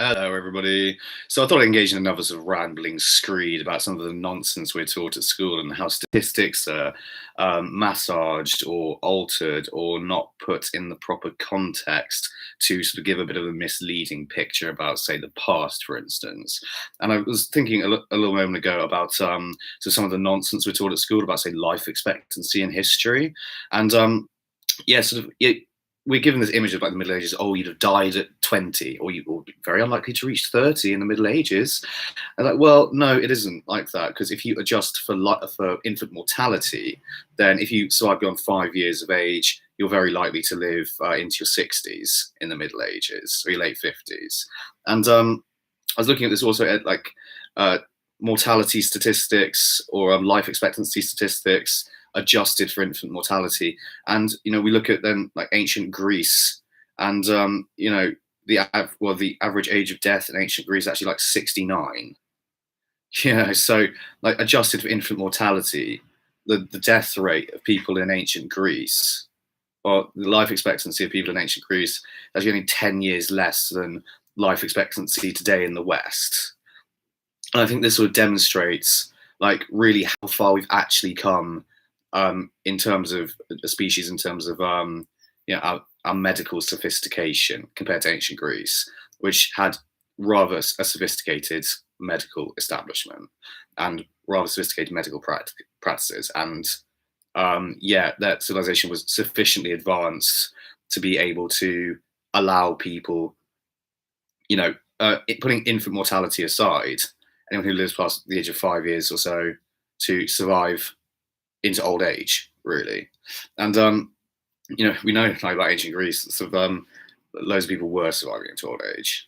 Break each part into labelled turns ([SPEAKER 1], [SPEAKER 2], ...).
[SPEAKER 1] Hello, everybody. So I thought I'd engage in another sort of rambling screed about some of the nonsense we're taught at school and how statistics are massaged or altered or not put in the proper context to sort of give a bit of a misleading picture about, say, the past, for instance. And I was thinking a little moment ago about so some of the nonsense we're taught at school about, say, life expectancy in history. And yeah, sort of. We're given this image of like the Middle Ages. Oh, you'd have died at 20, or you were very unlikely to reach 30 in the Middle Ages. And like, well, no, it isn't like that, because if you adjust for infant mortality, then if you survive beyond 5 years of age, you're very likely to live into your 60s in the Middle Ages or your late 50s. And I was looking at this also at like mortality statistics or life expectancy statistics adjusted for infant mortality. And we look at then like ancient Greece, and the average age of death in ancient Greece is actually like 69. Yeah, so like adjusted for infant mortality, the death rate of people in ancient Greece, or the life expectancy of people in ancient Greece, is actually only 10 years less than life expectancy today in the West. And I think this sort of demonstrates like really how far we've actually come in terms of a species, in terms of our medical sophistication compared to ancient Greece, which had rather a sophisticated medical establishment and rather sophisticated medical practices. And that civilization was sufficiently advanced to be able to allow people, putting infant mortality aside, anyone who lives past the age of 5 years or so to survive into old age, really. And we know like about ancient Greece, sort of loads of people were surviving into old age.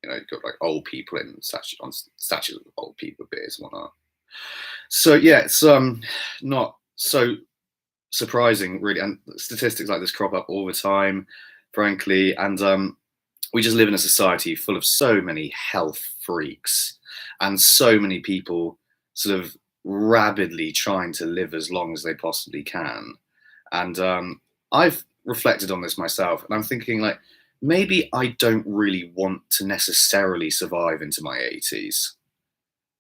[SPEAKER 1] You've got like old people in statues of old people with beards and whatnot. So yeah, it's not so surprising, really. And statistics like this crop up all the time, frankly. And we just live in a society full of so many health freaks and so many people sort of rabidly trying to live as long as they possibly can. And I've reflected on this myself, and I'm thinking like, maybe I don't really want to necessarily survive into my 80s.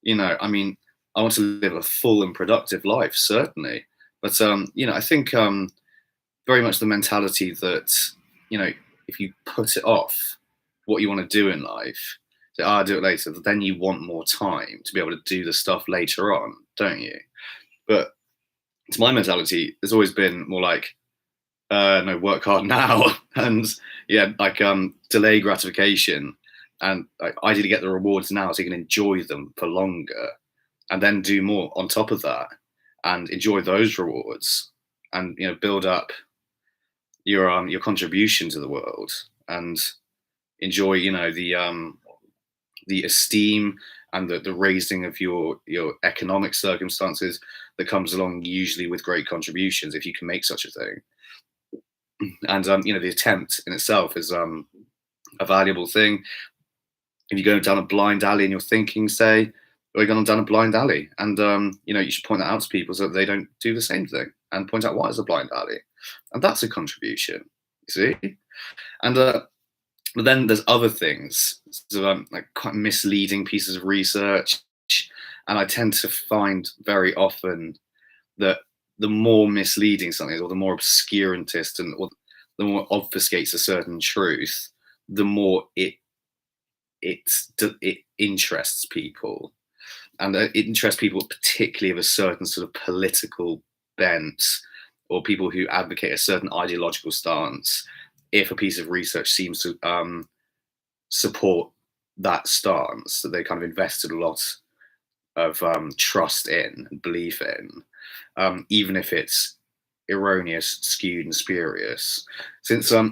[SPEAKER 1] I mean, I want to live a full and productive life, certainly. But I think very much the mentality that, if you put it off what you want to do in life, say, I'll do it later, then you want more time to be able to do the stuff later on, don't you? But to my mentality, it's always been more like, no, work hard now, and like delay gratification, and like, ideally get the rewards now so you can enjoy them for longer, and then do more on top of that, and enjoy those rewards, and build up your contribution to the world, and enjoy the esteem and the raising of your economic circumstances that comes along usually with great contributions, if you can make such a thing. And the attempt in itself is a valuable thing. If you go down a blind alley in your thinking, say, or you're going down a blind alley, and you should point that out to people so that they don't do the same thing, and point out why it's a blind alley, and that's a contribution. You see, and but then there's other things, sort of, like quite misleading pieces of research, and I tend to find very often that the more misleading something is, or the more obscurantist, or the more obfuscates a certain truth, the more it interests people, and it interests people particularly of a certain sort of political bent, or people who advocate a certain ideological stance, if a piece of research seems to support that stance that they kind of invested a lot of trust in and belief in, even if it's erroneous, skewed, and spurious. Since I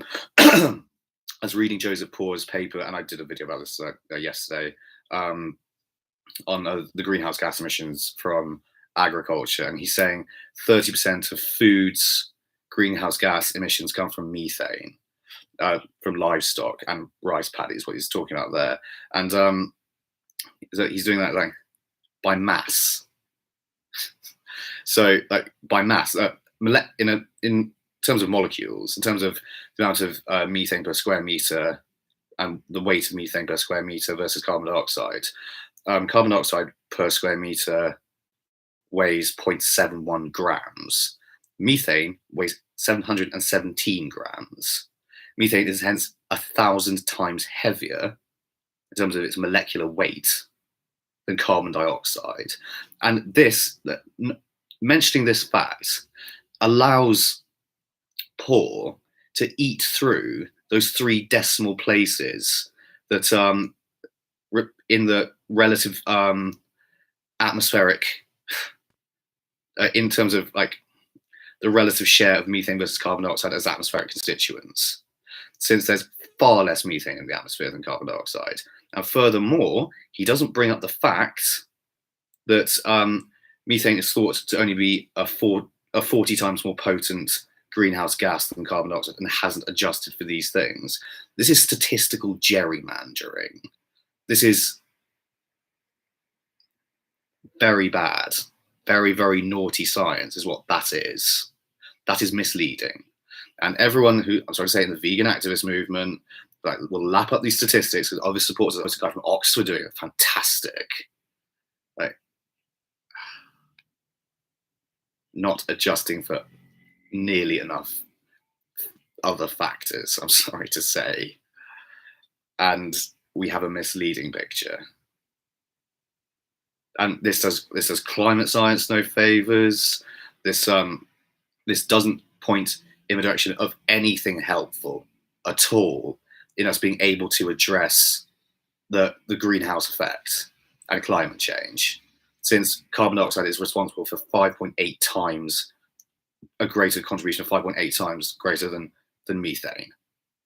[SPEAKER 1] was reading Joseph Poor's paper, and I did a video about this yesterday, on the greenhouse gas emissions from agriculture, and he's saying 30% of food's greenhouse gas emissions come from methane. From livestock and rice paddies, what he's talking about there, and so he's doing that like by mass. So like by mass, in terms of molecules, in terms of the amount of methane per square meter and the weight of methane per square meter versus carbon dioxide. Carbon dioxide per square meter weighs 0.71 grams. Methane weighs 717 grams. Methane is hence 1,000 times heavier in terms of its molecular weight than carbon dioxide. And mentioning this fact allows Paul to eat through those 3 decimal places that in the relative atmospheric, in terms of like the relative share of methane versus carbon dioxide as atmospheric constituents, since there's far less methane in the atmosphere than carbon dioxide. And furthermore, he doesn't bring up the fact that methane is thought to only be a 40 times more potent greenhouse gas than carbon dioxide, and hasn't adjusted for these things. This is statistical gerrymandering. This is very bad, very, very naughty science is what that is. That is misleading. And everyone who, I'm sorry to say, in the vegan activist movement, like, will lap up these statistics because obvious supporters. There's a guy from Oxford doing it fantastic. Like, not adjusting for nearly enough other factors, I'm sorry to say. And we have a misleading picture. And this does climate science no favors. This doesn't point in the direction of anything helpful at all in us being able to address the greenhouse effect and climate change, since carbon dioxide is responsible for 5.8 times a greater contribution of 5.8 times greater than methane,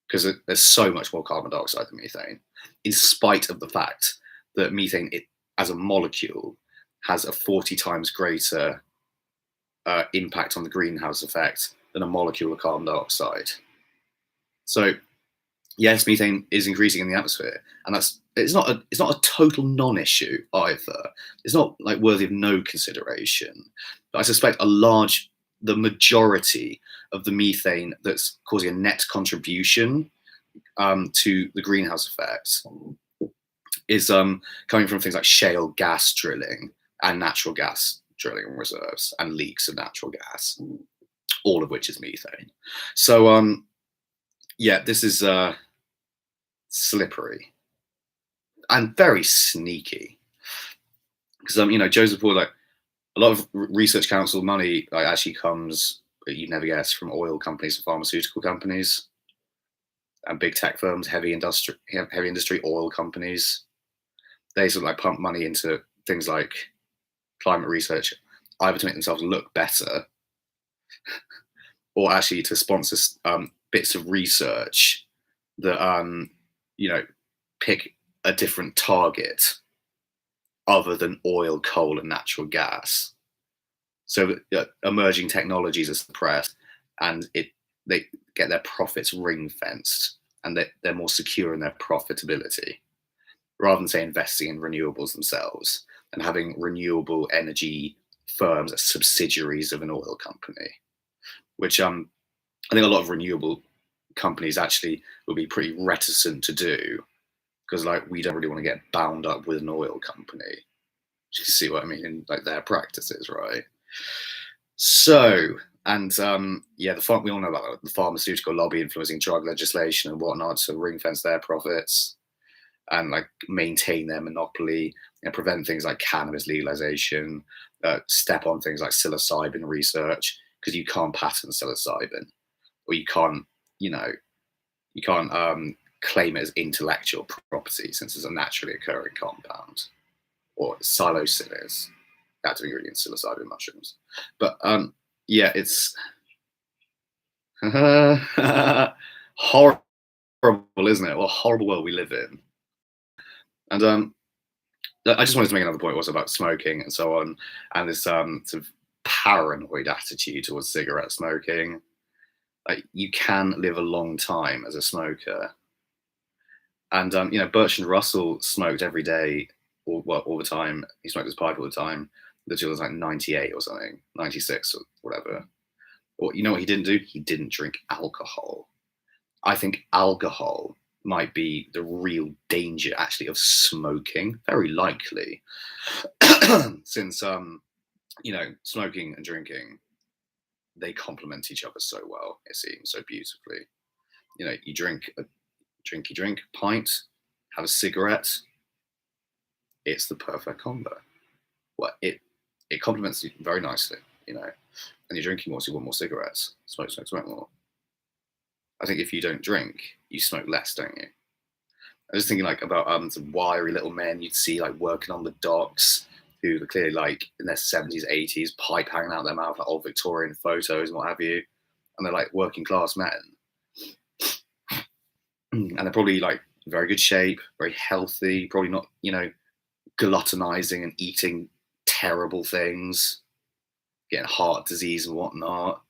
[SPEAKER 1] because there's so much more carbon dioxide than methane, in spite of the fact that methane as a molecule has a 40 times greater impact on the greenhouse effect than a molecule of carbon dioxide. So yes, methane is increasing in the atmosphere, and it's not a total non-issue either. It's not like worthy of no consideration. But I suspect the majority of the methane that's causing a net contribution to the greenhouse effect is coming from things like shale gas drilling and natural gas drilling reserves and leaks of natural gas, all of which is methane. So yeah, this is slippery and very sneaky, because Joseph Paul, like, a lot of research council money actually comes, you'd never guess, from oil companies and pharmaceutical companies and big tech firms, heavy industry oil companies. They sort of like pump money into things like climate research, either to make themselves look better or actually to sponsor bits of research that pick a different target other than oil, coal, and natural gas. So emerging technologies are suppressed, and they get their profits ring fenced, and they're more secure in their profitability, rather than, say, investing in renewables themselves and having renewable energy firms as subsidiaries of an oil company, which I think a lot of renewable companies actually will be pretty reticent to do, because like we don't really want to get bound up with an oil company. You can see what I mean in like their practices, right? So, and yeah, we all know about the pharmaceutical lobby influencing drug legislation and whatnot to ring fence their profits and like maintain their monopoly and prevent things like cannabis legalization, step on things like psilocybin research, because you can't patent psilocybin, or you can't claim it as intellectual property since it's a naturally occurring compound, or psilocybin, active ingredient psilocybin mushrooms. But yeah, it's horrible, isn't it? What a horrible world we live in. And I just wanted to make another point also about smoking and so on, and this sort of paranoid attitude towards cigarette smoking. Like, you can live a long time as a smoker. And Bertrand Russell smoked every day, all the time. He smoked his pipe all the time. Literally was like 98 or something, 96 or whatever. Or you know what he didn't do? He didn't drink alcohol. I think alcohol might be the real danger actually of smoking. Very likely, since smoking and drinking, they complement each other so well. It seems so beautifully. You drink a drink, pint, have a cigarette. It's the perfect combo. Well, it complements you very nicely, and you're drinking more, so you want more cigarettes. Smoke more. I think if you don't drink, you smoke less, don't you? I was thinking about some wiry little men you'd see working on the docks, who are clearly in their 70s, 80s, pipe hanging out their mouth, old Victorian photos and what have you, and they're working class men, and they're probably very good shape, very healthy, probably not gluttonizing and eating terrible things, getting heart disease and whatnot.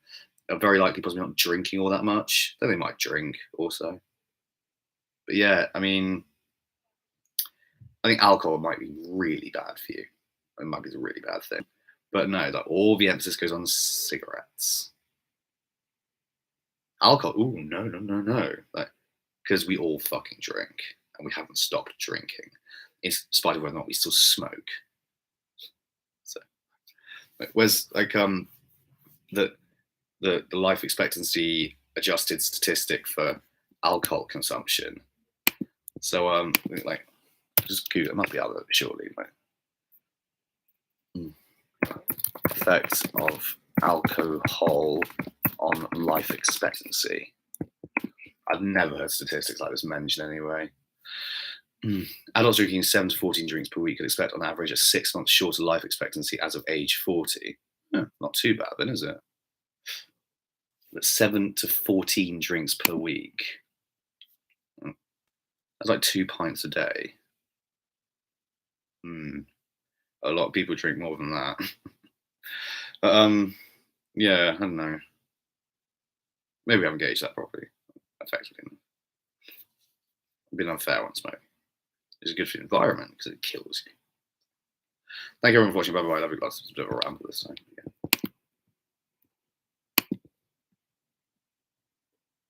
[SPEAKER 1] Are very likely possibly not drinking all that much. Though they might drink also. But yeah, I mean, I think alcohol might be really bad for you. It might be a really bad thing. But no, all the emphasis goes on cigarettes. Alcohol, ooh, no. Because we all fucking drink and we haven't stopped drinking, in spite of whether or not we still smoke. So, where's the life expectancy adjusted statistic for alcohol consumption? So just Google it. Might be out shortly. Effects of alcohol on life expectancy. I've never heard statistics like this mentioned anyway. Adults drinking 7 to 14 drinks per week could expect on average a 6 month shorter life expectancy as of age 40. Not too bad then, is it? But 7 to 14 drinks per week. That's 2 pints a day. A lot of people drink more than that. But yeah, I don't know. Maybe I haven't gauged that properly. Effectively, I've been unfair on smoke. It's good for the environment because it kills you. Thank you everyone for watching. Bye bye. Love you guys. It's a bit of a ramble this time. Yeah.